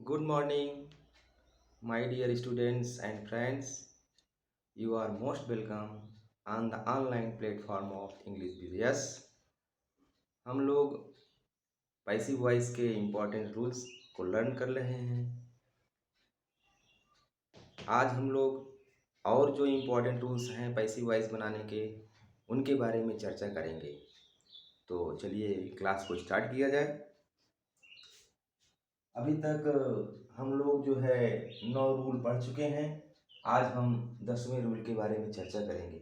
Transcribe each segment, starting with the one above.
Good morning, my dear students and friends. You are most welcome on the online platform of English BVS. हम लोग passive voice के important rules को learn कर रहे हैं। आज हम लोग और जो इम्पोर्टेंट रूल्स हैं पैसिव वॉइस बनाने के उनके बारे में चर्चा करेंगे। तो चलिए क्लास को स्टार्ट किया जाए। अभी तक हम लोग जो है 9 रूल पढ़ चुके हैं। आज हम 10वें रूल के बारे में चर्चा करेंगे।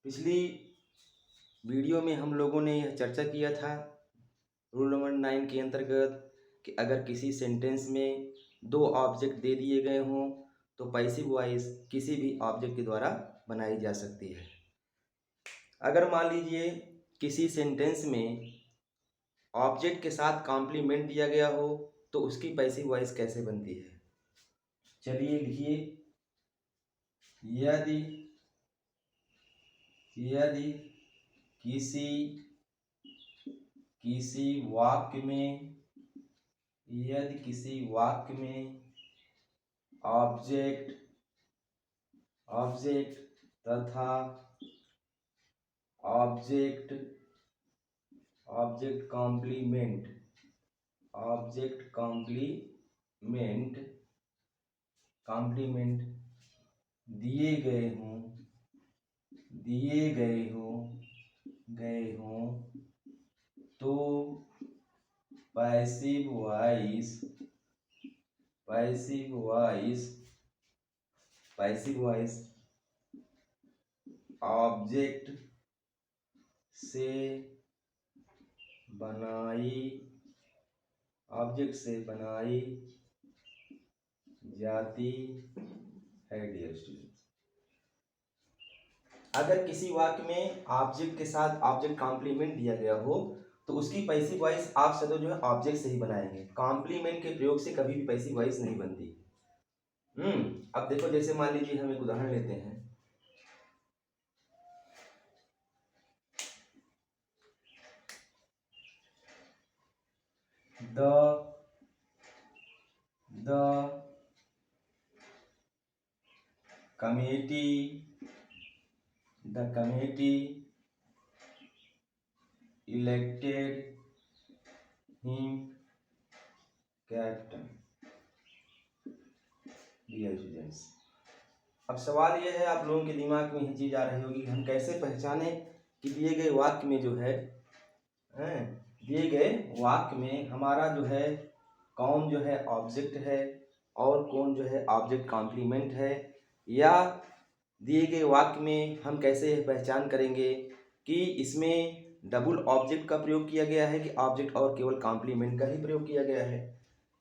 पिछली वीडियो में हम लोगों ने यह चर्चा किया था रूल नंबर 9 के अंतर्गत कि अगर किसी सेंटेंस में दो ऑब्जेक्ट दे दिए गए हों तो पैसिव वॉइस किसी भी ऑब्जेक्ट के द्वारा बनाई जा सकती है। अगर मान लीजिए किसी सेंटेंस में ऑब्जेक्ट के साथ कॉम्प्लीमेंट दिया गया हो तो उसकी पैसिव वॉइस कैसे बनती है। चलिए लिखिए, यदि यदि किसी किसी वाक्य में यदि किसी वाक्य में ऑब्जेक्ट ऑब्जेक्ट तथा object object complement object complement complement दिए गए हों तो पैसिव वॉइस ऑब्जेक्ट से बनाई जाती है। डियर स्टूडेंट्स, अगर किसी वाक्य में ऑब्जेक्ट के साथ ऑब्जेक्ट कॉम्प्लीमेंट दिया गया हो तो उसकी पैसिव वॉइस आप सदैव जो है ऑब्जेक्ट से ही बनाएंगे। कॉम्प्लीमेंट के प्रयोग से कभी भी पैसिव वॉइस नहीं बनती। अब देखो, जैसे मान लीजिए हम एक उदाहरण लेते हैं। The committee elected him captain। Dear students, अब सवाल यह है, आप लोगों के दिमाग में यह चीज आ रही होगी कि हम कैसे पहचाने कि दिए गए वाक्य में जो है दिए गए वाक्य में हमारा जो है कौन जो है ऑब्जेक्ट है और कौन जो है ऑब्जेक्ट कॉम्प्लीमेंट है, या दिए गए वाक्य में हम कैसे पहचान करेंगे कि इसमें डबल ऑब्जेक्ट का प्रयोग किया गया है कि ऑब्जेक्ट और केवल कॉम्प्लीमेंट का ही प्रयोग किया गया है।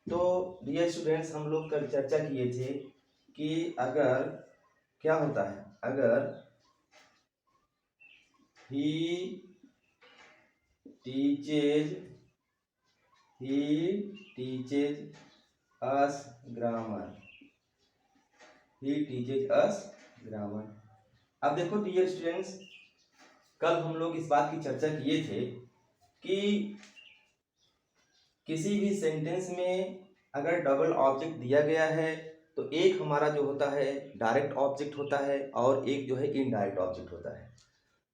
तो डियर स्टूडेंट्स, हम लोग कल चर्चा किए थे कि अगर क्या होता है, अगर ही टीचेज अस ग्रामर अब देखो डियर स्टूडेंट्स, कल हम लोग इस बात की चर्चा किए थे कि किसी भी सेंटेंस में अगर डबल ऑब्जेक्ट दिया गया है तो एक हमारा जो होता है डायरेक्ट ऑब्जेक्ट होता है और एक जो है इनडायरेक्ट ऑब्जेक्ट होता है।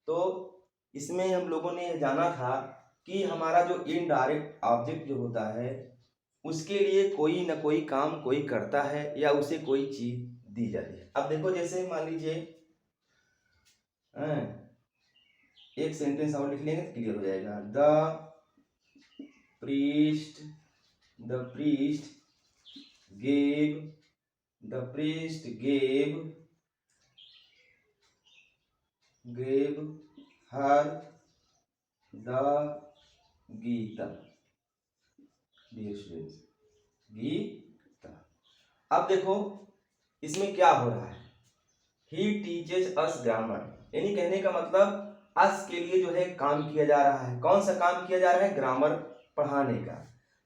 तो इसमें हम लोगों ने यह जाना था कि हमारा जो इनडायरेक्ट ऑब्जेक्ट जो होता है उसके लिए कोई ना कोई काम कोई करता है या उसे कोई चीज दी जाती है। अब देखो, जैसे मान लीजिए एक सेंटेंस और लिख लेंगे तो क्लियर हो जाएगा। The priest gave her the Gita. Dear students, Gita. अब देखो इसमें क्या हो रहा है, ही टीचेज अस ग्रामर, यानी कहने का मतलब अस के लिए जो है काम किया जा रहा है। कौन सा काम किया जा रहा है? ग्रामर पढ़ाने का।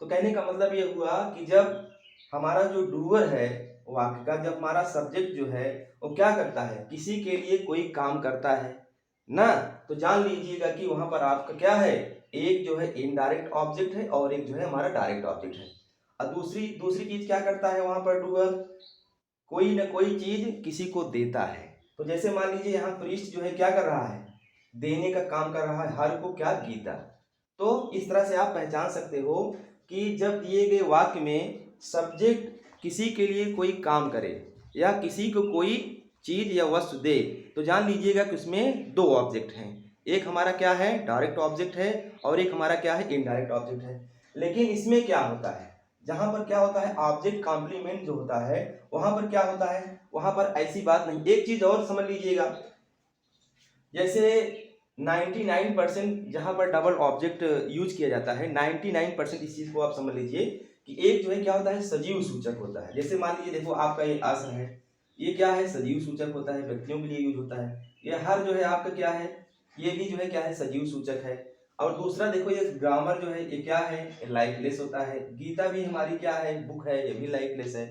तो कहने का मतलब ये हुआ कि जब हमारा जो डूअर है वाक्य का, जब हमारा सब्जेक्ट जो है वो क्या करता है, किसी के लिए कोई काम करता है ना, तो जान लीजिएगा कि वहां पर आपका क्या है, एक जो है इनडायरेक्ट ऑब्जेक्ट है और एक जो है हमारा डायरेक्ट ऑब्जेक्ट है। और दूसरी दूसरी चीज क्या करता है वहां पर डूअर, कोई ना कोई चीज किसी को देता है। तो जैसे मान लीजिए यहाँ प्रीस्ट जो है क्या कर रहा है, देने का काम कर रहा है, हर को क्या गीता। तो इस तरह से आप पहचान सकते हो कि जब दिए गए वाक्य में सब्जेक्ट किसी के लिए कोई काम करे या किसी को कोई चीज या वस्तु दे, तो जान लीजिएगा कि उसमें दो ऑब्जेक्ट हैं। एक हमारा क्या है, डायरेक्ट ऑब्जेक्ट है, और एक हमारा क्या है, इनडायरेक्ट ऑब्जेक्ट है। लेकिन इसमें क्या होता है, जहां पर क्या होता है ऑब्जेक्ट कॉम्प्लीमेंट जो होता है, वहां पर क्या होता है, वहां पर ऐसी बात नहीं। एक चीज और समझ लीजिएगा, जैसे 99% जहां पर डबल ऑब्जेक्ट यूज किया जाता है, 99% इस चीज को आप समझ लीजिए कि एक जो है क्या होता है, सजीव सूचक होता है। जैसे मान लीजिए देखो आपका ये आसन है, ये क्या है, सजीव सूचक होता है, व्यक्तियों के लिए यूज होता है। ये हर जो है आपका क्या है, ये भी जो है क्या है, सजीव सूचक है। और दूसरा देखो ये ग्रामर जो है ये क्या है, लाइफलेस होता है। गीता भी हमारी क्या है, बुक है, ये भी लाइफलेस है।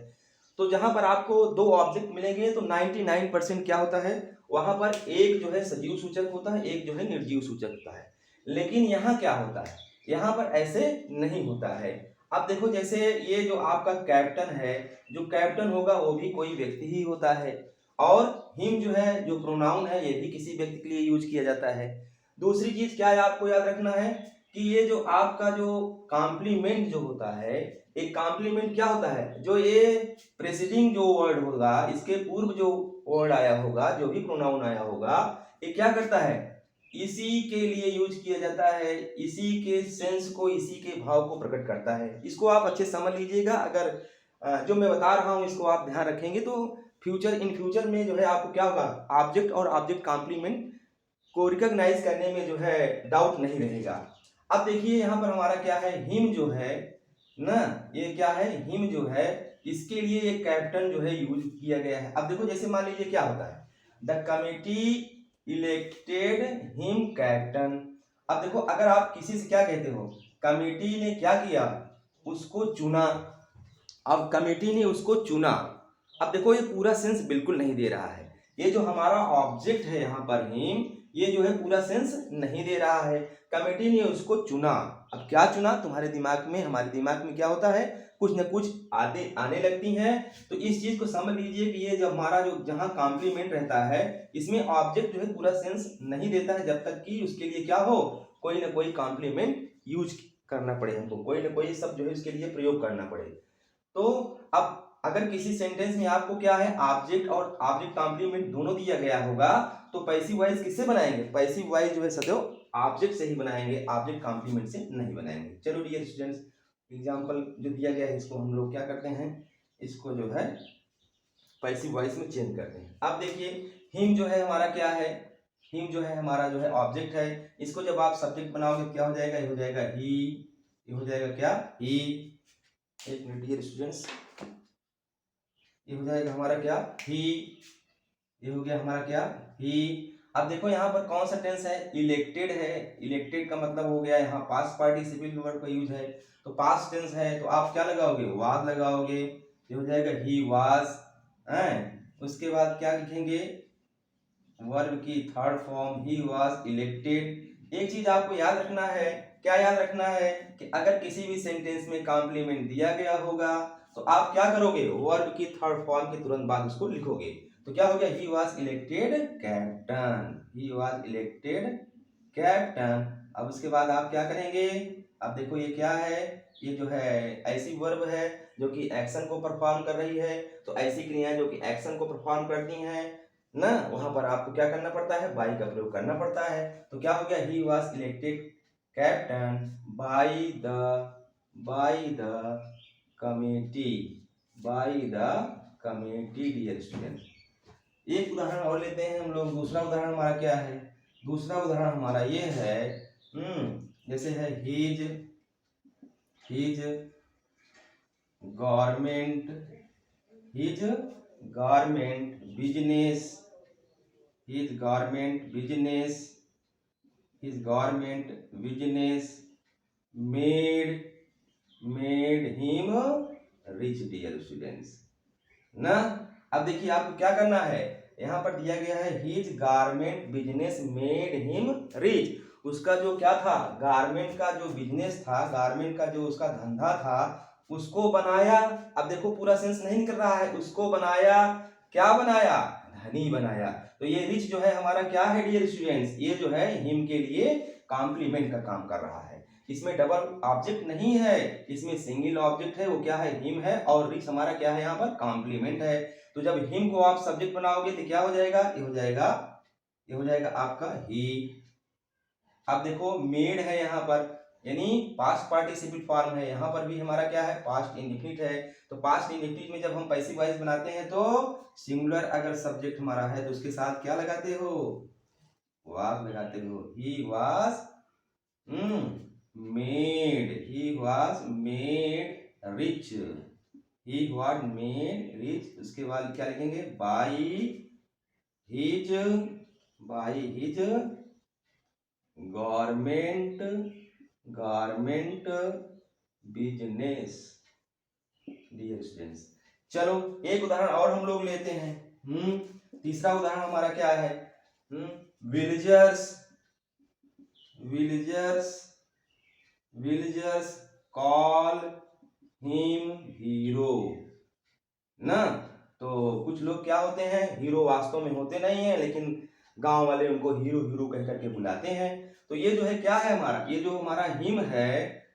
तो जहां पर आपको दो ऑब्जेक्ट मिलेंगे तो 99% क्या होता है, वहां पर एक जो है सजीव सूचक होता है, एक जो है निर्जीव सूचक होता है। लेकिन यहाँ क्या होता है, यहाँ पर ऐसे नहीं होता है। अब देखो जैसे ये जो आपका कैप्टन है, जो कैप्टन होगा वो भी कोई व्यक्ति ही होता है, और हिम जो है जो प्रोनाउन है ये भी किसी व्यक्ति के लिए यूज किया जाता है। दूसरी चीज क्या है आपको याद रखना है कि ये जो आपका जो कॉम्प्लीमेंट जो होता है, एक कॉम्प्लीमेंट क्या होता है, जो ये प्रेसिडिंग जो वर्ड होगा, इसके पूर्व जो वर्ड आया होगा, जो भी प्रोनाउन आया होगा, ये क्या करता है, इसी के लिए यूज किया जाता है, इसी के सेंस को, इसी के भाव को प्रकट करता है। इसको आप अच्छे समझ लीजिएगा। अगर जो मैं बता रहा हूं इसको आप ध्यान रखेंगे तो इन फ्यूचर में जो है आपको क्या होगा, ऑब्जेक्ट और ऑब्जेक्ट कॉम्प्लीमेंट को रिकॉग्नाइज करने में जो है डाउट नहीं रहेगा। अब देखिए यहाँ पर हमारा क्या है, हिम जो है ना, ये क्या है, हिम जो है, इसके लिए एक कैप्टन जो है यूज किया गया है। अब देखो जैसे मान लीजिए क्या होता है, the committee elected him captain. अब देखो अगर आप किसी से क्या कहते हो, कमेटी ने क्या किया, उसको चुना। अब कमेटी ने उसको चुना। अब देखो ये पूरा सेंस बिल्कुल नहीं दे रहा है, ये जो हमारा ऑब्जेक्ट है यहाँ पर हिम, ये जो है पूरा सेंस नहीं दे रहा है। कमेटी ने उसको चुना। अब क्या चुना, तुम्हारे दिमाग में, हमारे दिमाग में क्या होता है, कुछ न कुछ आने लगती हैं। तो इस चीज को समझ लीजिए कि ये जो हमारा जो जहाँ कॉम्प्लीमेंट रहता है, इसमें ऑब्जेक्ट जो है पूरा सेंस नहीं देता है जब तक कि उसके लिए क्या हो, कोई ना कोई कॉम्प्लीमेंट यूज करना पड़े, हमको कोई ना कोई शब्द जो है उसके लिए प्रयोग करना पड़े। तो अब अगर किसी सेंटेंस में आपको क्या है, ऑब्जेक्ट और ऑब्जेक्ट कॉम्प्लीमेंट दोनों दिया गया होगा, तो पैसिव वॉइस किससे बनाएंगे, पैसिव वॉइस जो है सदैव ऑब्जेक्ट से ही बनाएंगे, ऑब्जेक्ट कॉम्प्लीमेंट से नहीं बनाएंगे। चलो डियर स्टूडेंट्स, एग्जाम्पल जो दिया गया है इसको हम लोग क्या करते हैं, इसको जो है पैसिव वॉइस में चेंज करते हैं। अब देखिए हिम जो है हमारा क्या है, हिम जो है हमारा जो है ऑब्जेक्ट है। इसको जब आप सब्जेक्ट बनाओगे क्या हो जाएगा, ये हो जाएगा ही, ये हो जाएगा क्या, ही। एक मिनट डियर स्टूडेंट्स, ये हो जाएगा हमारा क्या, ही। ये हो गया हमारा क्या, ही। अब देखो यहाँ पर कौन सा टेंस है, इलेक्टेड है। इलेक्टेड का मतलब हो गया यहाँ पास्ट पार्टिसिपल वर्ब का यूज है, तो पास्ट टेंस है, तो आप क्या लगाओगे, वाज लगाओगे। ये हो जाएगा ही वाज। उसके बाद क्या लिखेंगे, वर्ब की third form he was elected. एक चीज आपको याद रखना है, क्या याद रखना है कि अगर किसी भी सेंटेंस में कॉम्प्लीमेंट दिया गया होगा तो आप क्या करोगे, वर्ब की थर्ड फॉर्म के तुरंत बाद उसको लिखोगे। तो क्या हो गया, he was elected captain, he was elected captain. अब उसके बाद आप क्या करेंगे, अब देखो ये क्या है, ये जो है ऐसी वर्ब है जो कि एक्शन को परफॉर्म कर रही है। तो ऐसी क्रियाएं जो कि एक्शन को परफॉर्म करती हैं ना, वहां पर आपको क्या करना पड़ता है, बाई का प्रयोग करना पड़ता है। तो क्या हो गया, he was elected captain by the committee, by the committee dear student. एक उदाहरण और लेते हैं हम लोग। दूसरा उदाहरण हमारा क्या है, दूसरा उदाहरण हमारा ये है, जैसे है his government, his garment business, his garment business made him rich dear students ना। अब देखिए आपको क्या करना है, यहाँ पर दिया गया है his garment business made him rich। उसका जो क्या था, गारमेंट का जो बिजनेस था, गारमेंट का जो उसका धंधा था, उसको बनाया। अब देखो पूरा सेंस नहीं निकल रहा है, उसको बनाया, क्या बनाया, धनी बनाया। तो ये रिच जो है हमारा क्या है डियर स्टूडेंट्स, ये जो है हिम के लिए कॉम्प्लीमेंट का काम कर रहा है। इसमें डबल ऑब्जेक्ट नहीं है, इसमें सिंगल ऑब्जेक्ट है, वो क्या है, हिम है, और रिच हमारा क्या है यहाँ पर, कॉम्प्लीमेंट है। तो जब हिम को आप सब्जेक्ट बनाओगे तो क्या हो जाएगा, ये हो जाएगा आपका ही। अब देखो मेड है यहाँ पर, यानी पास्ट पार्टिसिपल फॉर्म है, यहाँ पर भी हमारा क्या है, पास्ट इंडेफिनिट है। तो पास्ट इंडेफिनिट में जब हम पैसिव वॉइस बनाते हैं तो सिंगुलर अगर सब्जेक्ट हमारा है तो उसके साथ क्या लगाते हो, वाज लगाते हो। He was made, he was made rich, he was made rich. उसके बाद क्या लिखेंगे, his by his government business. Dear students, चलो एक उदाहरण और हम लोग लेते हैं। तीसरा उदाहरण हमारा क्या है, villagers villagers call him hero ना। तो कुछ लोग क्या होते हैं, हीरो वास्तव में होते नहीं है, लेकिन गांव वाले उनको हीरो हीरो कह करके बुलाते हैं। तो ये जो है क्या है हमारा, ये जो हमारा हिम है,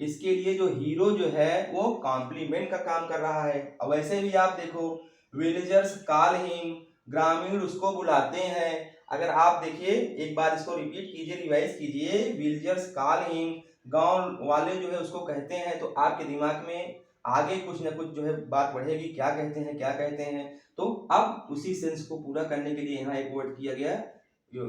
इसके लिए जो हीरो जो है वो कॉम्प्लीमेंट का काम कर रहा है। और वैसे भी आप देखो, विलेजर्स कॉल हिम, ग्रामीण उसको बुलाते हैं। अगर आप देखिए एक बार इसको रिपीट कीजिए, रिवाइज कीजिए, विलेजर्स कॉल हिम, गांव वाले जो है उसको कहते हैं, तो आपके दिमाग में आगे कुछ ना कुछ जो है बात बढ़ेगी, क्या कहते हैं क्या कहते हैं। तो अब उसी सेंस को पूरा करने के लिए यहाँ एक वर्ड किया गया,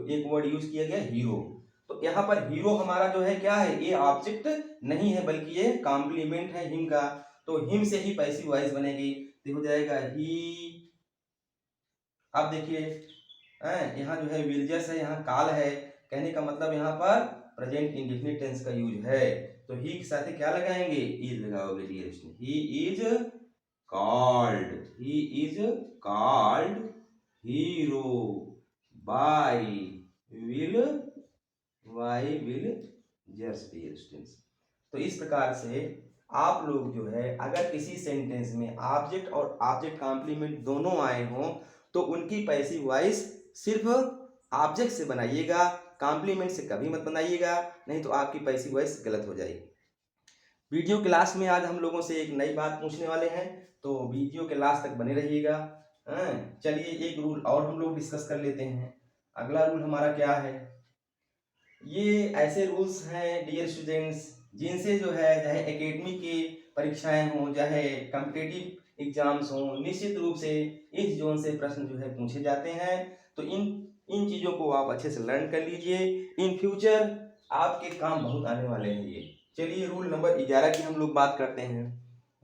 एक वर्ड यूज किया गया, हीरो। तो यहाँ पर हीरो हमारा जो है क्या है, ये ऑब्जेक्ट नहीं है बल्कि ये कॉम्प्लीमेंट है हिम का। तो हिम से ही पैसिव वॉइस बनेगी, तो हो जाएगा ही। अब देखिए यहाँ जो है विलेजर्स है, यहाँ काल है, कहने का मतलब यहाँ पर प्रेजेंट इंडेफिनिट टेंस का यूज है। तो ही के साथ क्या लगाएंगे, इज लगाओगे dear student. He is called hero by villagers dear students. तो इस प्रकार से आप लोग जो है अगर किसी सेंटेंस में ऑब्जेक्ट और ऑब्जेक्ट कॉम्प्लीमेंट दोनों आए हों तो उनकी पैसिव वॉइस सिर्फ ऑब्जेक्ट से बनाइएगा, कॉम्प्लीमेंट से कभी मत बनाइएगा, नहीं तो आपकी पैसिव वॉइस गलत हो जाएगी। वीडियो के लास्ट में आज हम लोगों से एक नई बात पूछने वाले हैं, तो वीडियो के लास्ट तक बने रहिएगा। चलिए एक रूल और हम लोग डिस्कस कर लेते हैं। अगला रूल हमारा क्या है, ये ऐसे रूल्स हैं डियर स्टूडेंट्स जिनसे जो है चाहे एकेडमिक की परीक्षाएं हों, चाहे कॉम्पिटिटिव एग्जाम्स हों, निश्चित रूप से इस जोन से प्रश्न जो है पूछे जाते हैं। तो इन चीज़ों को आप अच्छे से लर्न कर लीजिए, इन फ्यूचर आपके काम बहुत आने वाले हैं ये। चलिए रूल नंबर 11 की हम लोग बात करते हैं।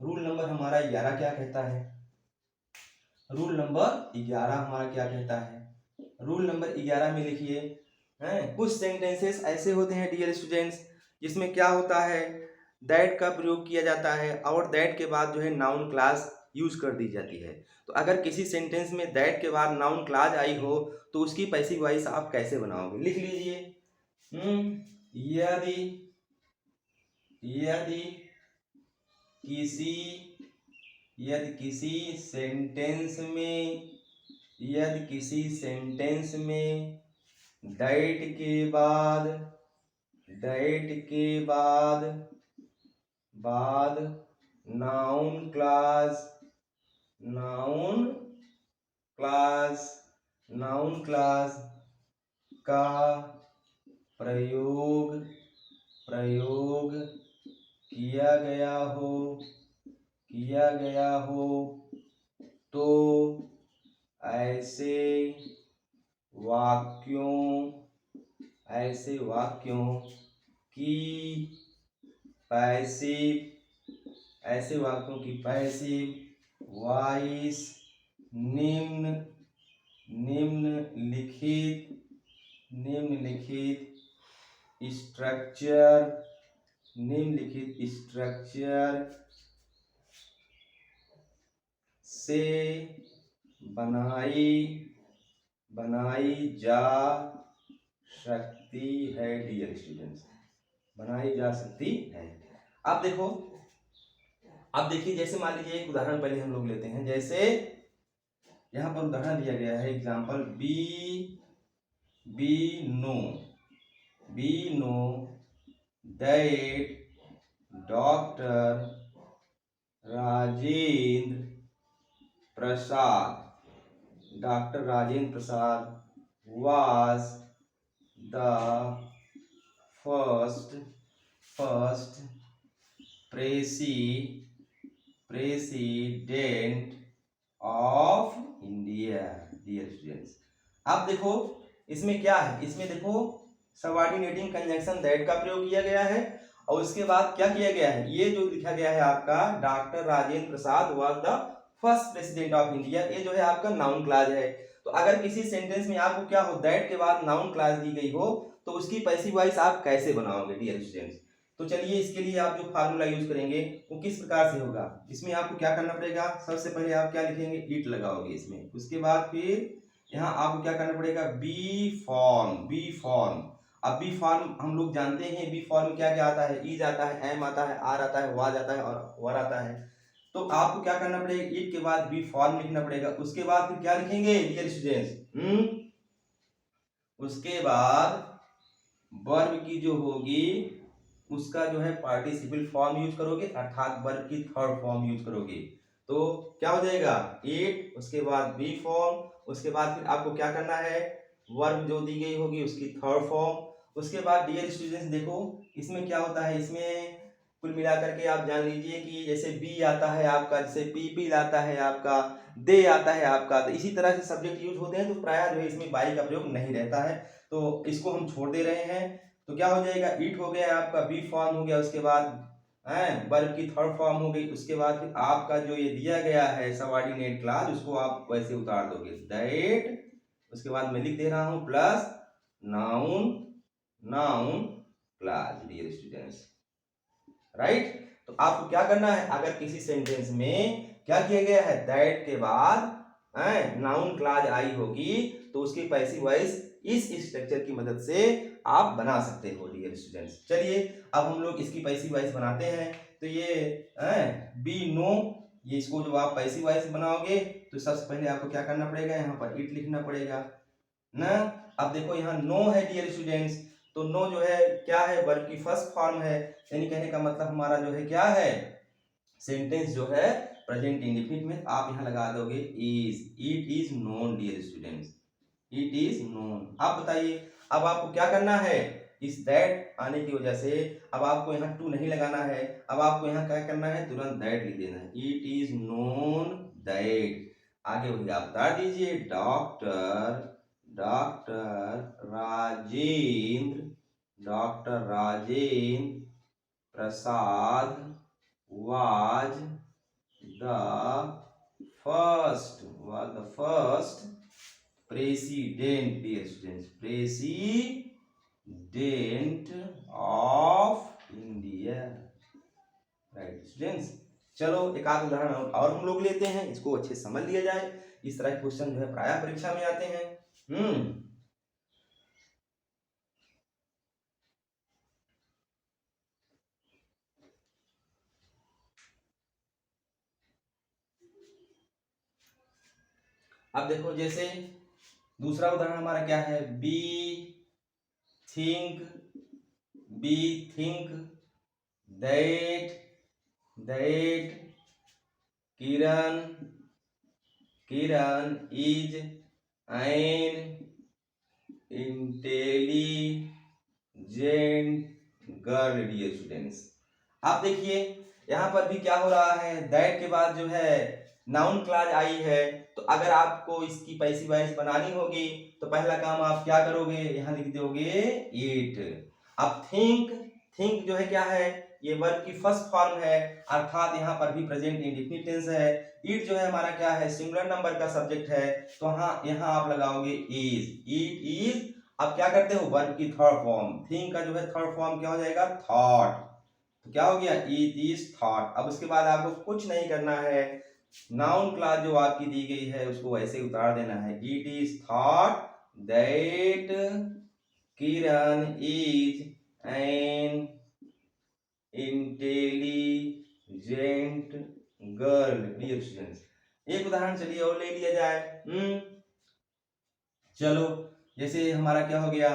रूल नंबर हमारा 11 क्या कहता है, रूल नंबर 11 हमारा क्या कहता है, रूल नंबर 11 में लिखिए, कुछ सेंटेंसेस ऐसे होते हैं डियर स्टूडेंट्स जिसमें क्या होता है, दैट का प्रयोग किया जाता है और दैट के बाद जो है नाउन क्लास यूज कर दी जाती है। तो अगर किसी सेंटेंस में दैट के बाद नाउन क्लास आई हो तो उसकी पैसिव वॉइस आप कैसे बनाओगे, लिख लीजिए। यदि यदि किसी सेंटेंस में दैट के बाद नाउन क्लास का प्रयोग किया गया हो तो ऐसे वाक्यों की पैसिव वॉइस निम्नलिखित स्ट्रक्चर से बनाई जा सकती है डियर स्टूडेंट्स, बनाई जा सकती है। अब देखो अब देखिए, जैसे मान लीजिए एक उदाहरण पहले हम लोग लेते हैं। जैसे यहाँ पर उदाहरण दिया गया है, example we know that doctor Rajendra Prasad was the first president of India। Dear students, अब देखो इसमें क्या है, इसमें देखो सबऑर्डिनेटिंग कंजंक्शन दैट का प्रयोग किया गया है और उसके बाद क्या किया गया है, ये जो लिखा गया है आपका doctor Rajendra Prasad was the first president of India, ये जो है आपका नाउन क्लॉज है। तो अगर किसी सेंटेंस में आपको क्या हो, दैट के बाद नाउन क्लॉज दी गई हो तो उसकी पैसिव वॉइस आप कैसे बनाओगे डियर स्टूडेंट्स। तो चलिए इसके लिए आप जो फार्मूला यूज करेंगे वो किस प्रकार से होगा। इसमें आपको क्या करना पड़ेगा, सबसे पहले आप क्या लिखेंगे, इट लगाओगे इसमें। उसके बाद फिर यहाँ आपको क्या करना पड़ेगा, बी फॉर्म। अब बी फॉर्म हम लोग जानते हैं, बी फॉर्म क्या क्या आता है, इज आता है, एम आता है, आर आता है, वाज आता है और वर आता है। तो आपको क्या करना पड़ेगा, इट के बाद बी फॉर्म लिखना पड़ेगा। उसके बाद फिर क्या लिखेंगे डियर स्टूडेंट्स, उसके बाद वर्ब की जो होगी उसका जो है पार्टिसिपल फॉर्म यूज करोगे, अर्थात वर्ब की थर्ड फॉर्म यूज करोगे। तो क्या हो जाएगा, इट, उसके बाद बी फॉर्म, उसके बाद फिर आपको क्या करना है, वर्ब जो दी गई होगी उसकी थर्ड फॉर्म। उसके बाद डियर स्टूडेंट्स देखो इसमें क्या होता है, इसमें कुल मिलाकर के आप जान लीजिए कि जैसे बी आता है आपका, जैसे पीपल आता है आपका, दे आता है आपका, तो इसी तरह से सब्जेक्ट यूज होते हैं। तो प्रायः जो है इसमें बाई का प्रयोग नहीं रहता है, तो इसको हम छोड़ दे रहे हैं। तो क्या हो जाएगा, इट हो गया आपका, बी फॉर्म हो गया, उसके बाद वर्ब की थर्ड फॉर्म हो गई, उसके बाद फिर आपका जो ये दिया गया है सबऑर्डिनेट क्लॉज उसको आप वैसे उतार दोगे दैट, उसके बाद मैं लिख दे रहा हूं plus noun clause dear students, right. तो आपको क्या करना है, अगर किसी सेंटेंस में क्या किया गया है, दैट के बाद नाउन क्लॉज आई होगी तो उसकी पैसिव वॉइस इस स्ट्रक्चर की मदद से आप बना सकते हो डियर स्टूडेंट्स। चलिए अब हम लोग इसकी पैसिव वॉइस बनाते हैं। तो ये बी नो, ये इसको जब आप पैसिव वॉइस बनाओगे तो सबसे पहले आपको क्या करना पड़ेगा, यहाँ पर इट लिखना पड़ेगा ना। अब देखो यहाँ नो है डियर स्टूडेंट्स, तो नो जो है क्या है, वर्ब की फर्स्ट फॉर्म है, यानी कहने का मतलब हमारा जो है क्या है, सेंटेंस जो है प्रेजेंट इंडेफिनिट में आप यहाँ लगा दोगे is, it is known dear students, it is known. आप बताइए अब आपको क्या करना है, इस दैट आने की वजह से अब आपको यहाँ टू नहीं लगाना है, अब आपको यहाँ क्या करना है, तुरंत दैट लिख देना है, इट इज नोन दैट। आगे वही आप बता दीजिए, doctor Rajendra Prasad was the first president, dear students, president of India, right students। चलो एक आध उदाहरण और हम लोग लेते हैं, इसको अच्छे समझ लिया जाए। इस तरह के क्वेश्चन जो है प्रायः परीक्षा में आते हैं। अब देखो जैसे दूसरा उदाहरण हमारा क्या है, think that Kiran is an intelligent girl dear students. आप देखिए यहाँ पर भी क्या हो रहा है, दैट के बाद जो है नाउन क्लॉज आई है, तो अगर आपको इसकी पैसिव वॉइस बनानी होगी तो पहला काम आप क्या करोगे, यहाँ लिख दोगे इट। अब थिंक जो है क्या है, ये वर्ब की फर्स्ट फॉर्म है, अर्थात यहाँ पर भी प्रेजेंट इंडेफिनिट टेंस है। इट जो है हमारा क्या है, सिंगुलर नंबर का सब्जेक्ट है, तो यहाँ आप लगाओगे इज, इट इज। अब क्या करते हो, वर्ब की थर्ड फॉर्म, थिंक का जो है थर्ड फॉर्म क्या हो जाएगा, थॉट, तो क्या हो गया, इट इज थॉट। अब उसके बाद आपको कुछ नहीं करना है, नाउन क्लॉज जो आपकी दी गई है उसको वैसे उतार देना है, it is thought that Kiran is an intelligent girl dear students. एक उदाहरण चलिए और ले लिया जाए। चलो जैसे हमारा क्या हो गया,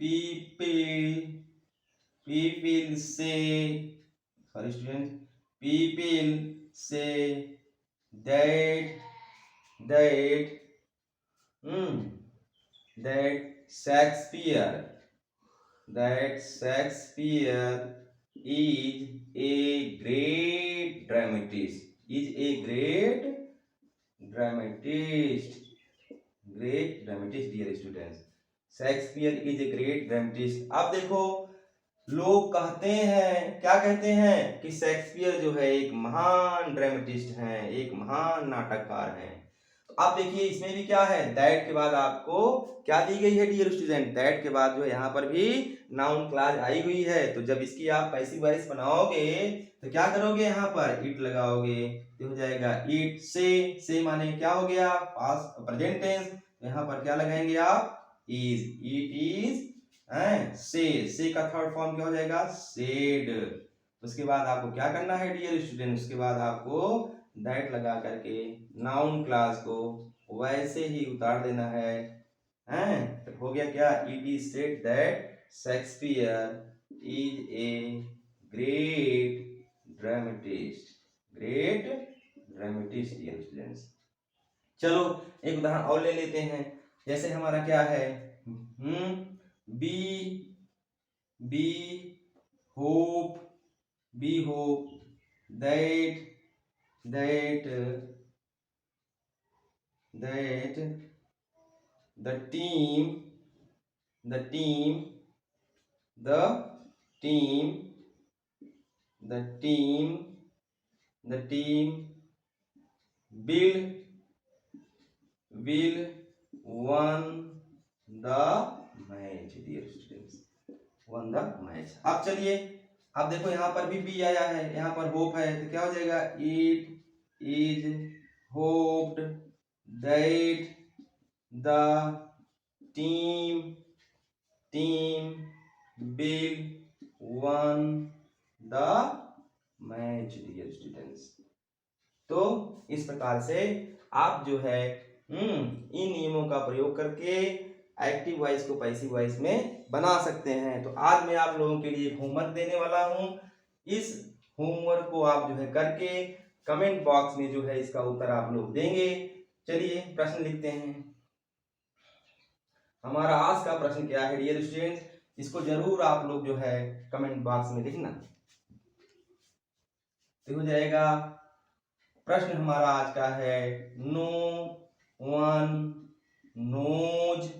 पीपल, पीपल से, sorry student, people say that Shakespeare is a great dramatist, dear students। Shakespeare is a great dramatist. अब देखो लोग कहते हैं, क्या कहते हैं कि शेक्सपियर जो है एक महान ड्रामेटिस्ट हैं, एक महान नाटककार हैं। तो आप देखिए इसमें भी क्या है, दैट के बाद आपको क्या दी गई है डियर स्टूडेंट, दैट के बाद जो है यहाँ पर भी नाउन क्लॉज आई हुई है। तो जब इसकी आप पैसिव वॉइस बनाओगे तो क्या करोगे, यहाँ पर इट लगाओगे तो हो जाएगा इट। से माने क्या हो गया, पास्ट प्रेजेंट टेंस। यहाँ पर क्या लगाएंगे आप, इज, इट इज से का थर्ड फॉर्म क्या हो जाएगा, सेड। उसके बाद आपको क्या करना है डियर स्टूडेंट, उसके बाद आपको दैट लगा करके नाउन क्लास को वैसे ही उतार देना है। तो हो गया क्या, it is said that Shakespeare is a great dramatist dear students. चलो एक उदाहरण और ले लेते हैं। जैसे हमारा क्या है, B hope that the team will won the match dear students, one the match. अब चलिए अब देखो यहाँ पर भी बी आया है, यहाँ पर होप है, तो क्या हो जाएगा, it is hoped that the team will won the match dear students. तो इस प्रकार से आप जो है इन नियमों का प्रयोग करके एक्टिव वॉइस को पैसिव वॉइस में बना सकते हैं। तो आज मैं आप लोगों के लिए होमवर्क देने वाला हूं। इस होमवर्क को आप जो है करके कमेंट बॉक्स में जो है इसका उत्तर आप लोग देंगे। चलिए प्रश्न लिखते हैं। हमारा आज का प्रश्न क्या है डियर स्टूडेंट्स, इसको जरूर आप लोग जो है कमेंट बॉक्स में लिखना। तो हो जाएगा, प्रश्न हमारा आज का है, no one knows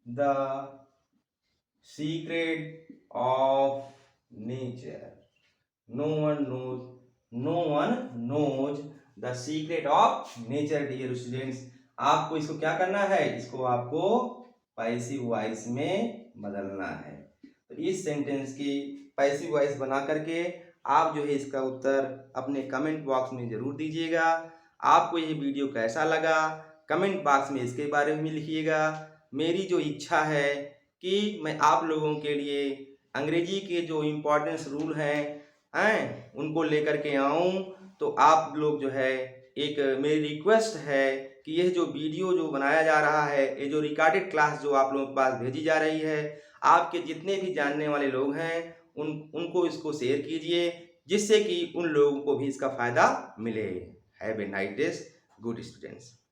the secret of nature। no one knows the secret of nature dear students. आपको इसको क्या करना है, इसको आपको पैसिव वॉइस में बदलना है। तो इस सेंटेंस की पैसिव वॉइस बना करके आप जो है इसका उत्तर अपने कमेंट बॉक्स में जरूर दीजिएगा। आपको ये वीडियो कैसा लगा कमेंट बॉक्स में इसके बारे में लिखिएगा। मेरी जो इच्छा है कि मैं आप लोगों के लिए अंग्रेजी के जो इम्पोर्टेंस रूल हैं उनको लेकर के आऊं। तो आप लोग जो है, एक मेरी रिक्वेस्ट है कि यह जो वीडियो जो बनाया जा रहा है, ये जो रिकॉर्डेड क्लास जो आप लोगों के पास भेजी जा रही है, आपके जितने भी जानने वाले लोग हैं उनको इसको शेयर कीजिए, जिससे कि उन लोगों को भी इसका फायदा मिले। Have a nice day good students.